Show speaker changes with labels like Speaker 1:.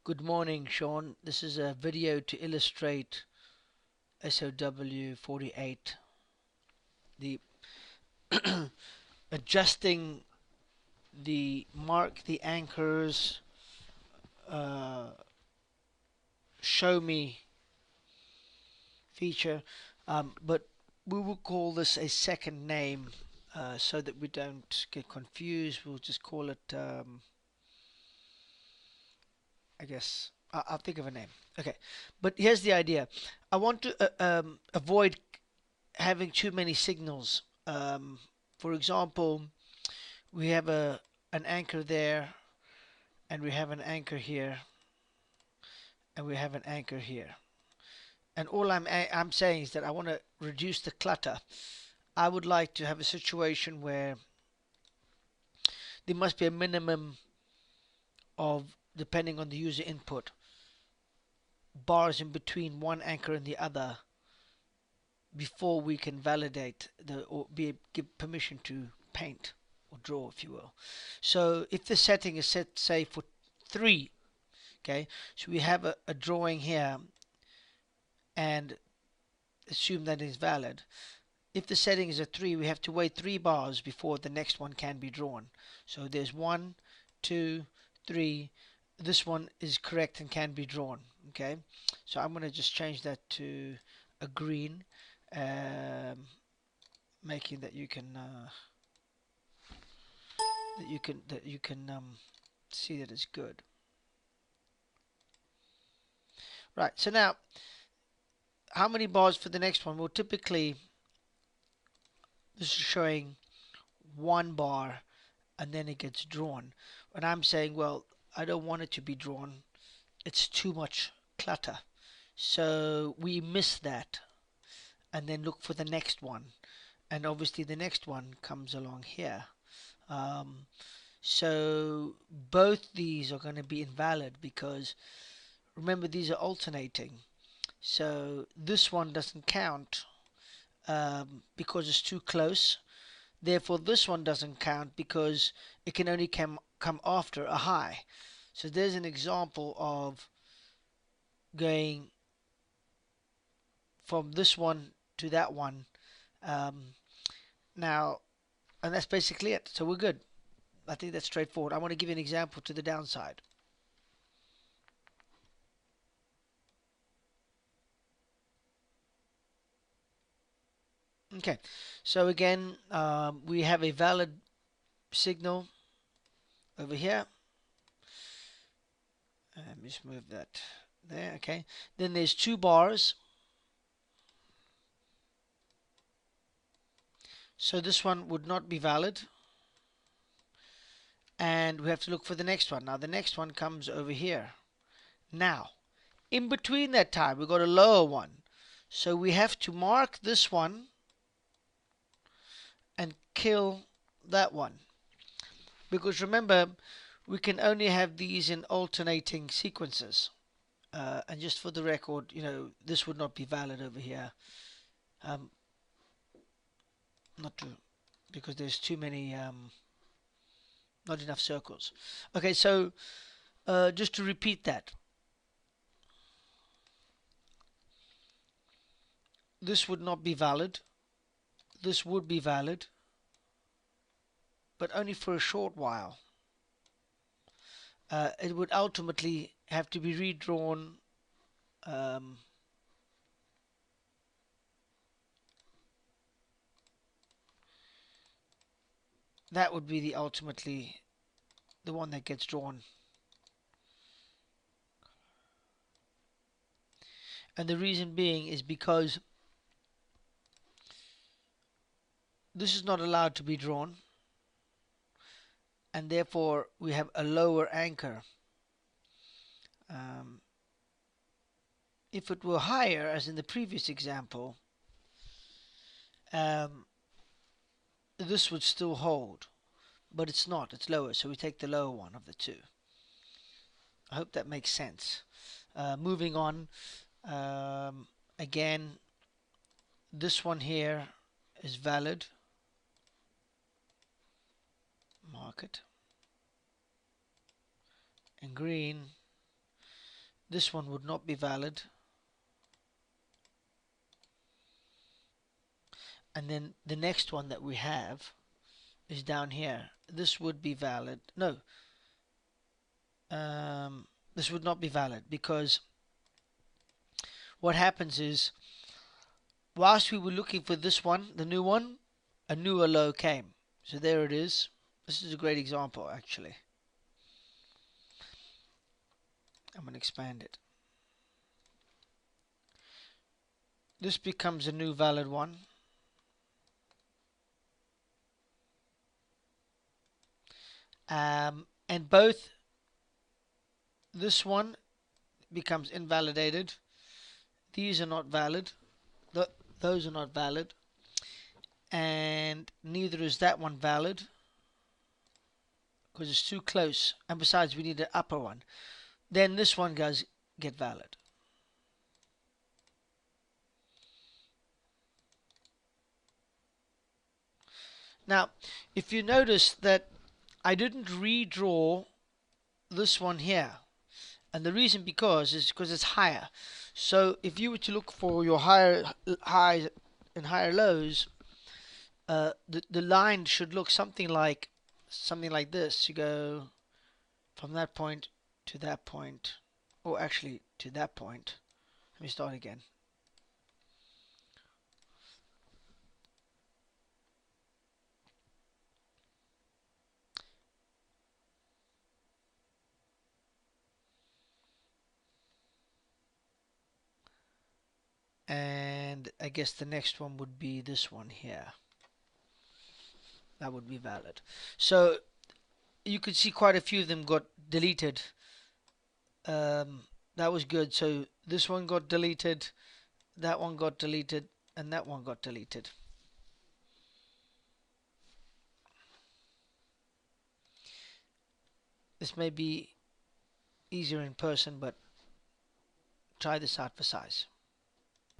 Speaker 1: Good morning, Sean. This is a video to illustrate SOW 48, the adjusting the mark the anchors, uh, show me feature, but we will call this a second name so that we don't get confused. We'll just call it, I guess, I'll think of a name. Okay, but here's the idea. I want to avoid having too many signals. For example, we have an anchor there, and we have an anchor here, and we have an anchor here. And all I'm saying is that I want to reduce the clutter. I would like to have a situation where there must be a minimum of, depending on the user input, bars in between one anchor and the other before we can validate or give permission to paint or draw, if you will. So if the setting is set, say, for 3, okay, so we have a drawing here and assume that is valid. If the setting is a 3, we have to wait 3 bars before the next one can be drawn. So there's 1, 2, 3. This one is correct and can be drawn. Okay, so I'm going to just change that to a green, making that you can see that it's good. Right. So now, how many bars for the next one? Well, typically this is showing 1 bar and then it gets drawn. And I'm saying, well, I don't want it to be drawn. It's too much clutter. So we miss that and then look for the next one. And obviously the next one comes along here. So both these are going to be invalid because remember these are alternating. So this one doesn't count because it's too close. Therefore, this one doesn't count because it can only come after a high. So there's an example of going from this one to that one. Now, and that's basically it. So we're good. I think that's straightforward. I want to give you an example to the downside. Okay, so again, we have a valid signal over here. Let me just move that there. Okay, then there's 2 bars. So this one would not be valid. And we have to look for the next one. Now the next one comes over here. Now, in between that time, we've got a lower one. So we have to mark this one and kill that one. Because remember, we can only have these in alternating sequences. And just for the record, this would not be valid over here. Not to, because there's too many, not enough circles. Okay, so just to repeat that. This would not be valid. This would be valid, but only for a short while. It would ultimately have to be redrawn. That would be ultimately the one that gets drawn. And the reason being is because this is not allowed to be drawn, and therefore we have a lower anchor. If it were higher, as in the previous example, this would still hold, but it's not, it's lower, so we take the lower one of the 2. I hope that makes sense. Moving on, again, this one here is valid. Mark it. And green. This one would not be valid. And then the next one that we have is down here. This would be valid. No, this would not be valid, because what happens is, whilst we were looking for this one, the new one, a newer low came. So there it is. This is a great example, actually. I'm going to expand it. This becomes a new valid one. And both this one becomes invalidated. These are not valid. Those are not valid. And neither is that one valid, because it's too close. And besides, we need an upper one. Then this one does get valid. Now, if you notice that I didn't redraw this one here, and the reason is because it's higher. So if you were to look for your higher highs and higher lows, the line should look something like this. You go from that point to that point, or actually to that point. Let me start again. And I guess the next one would be this one here. That would be valid. So you could see quite a few of them got deleted. That was good. So this one got deleted, that one got deleted, and that one got deleted. This may be easier in person, but try this out for size.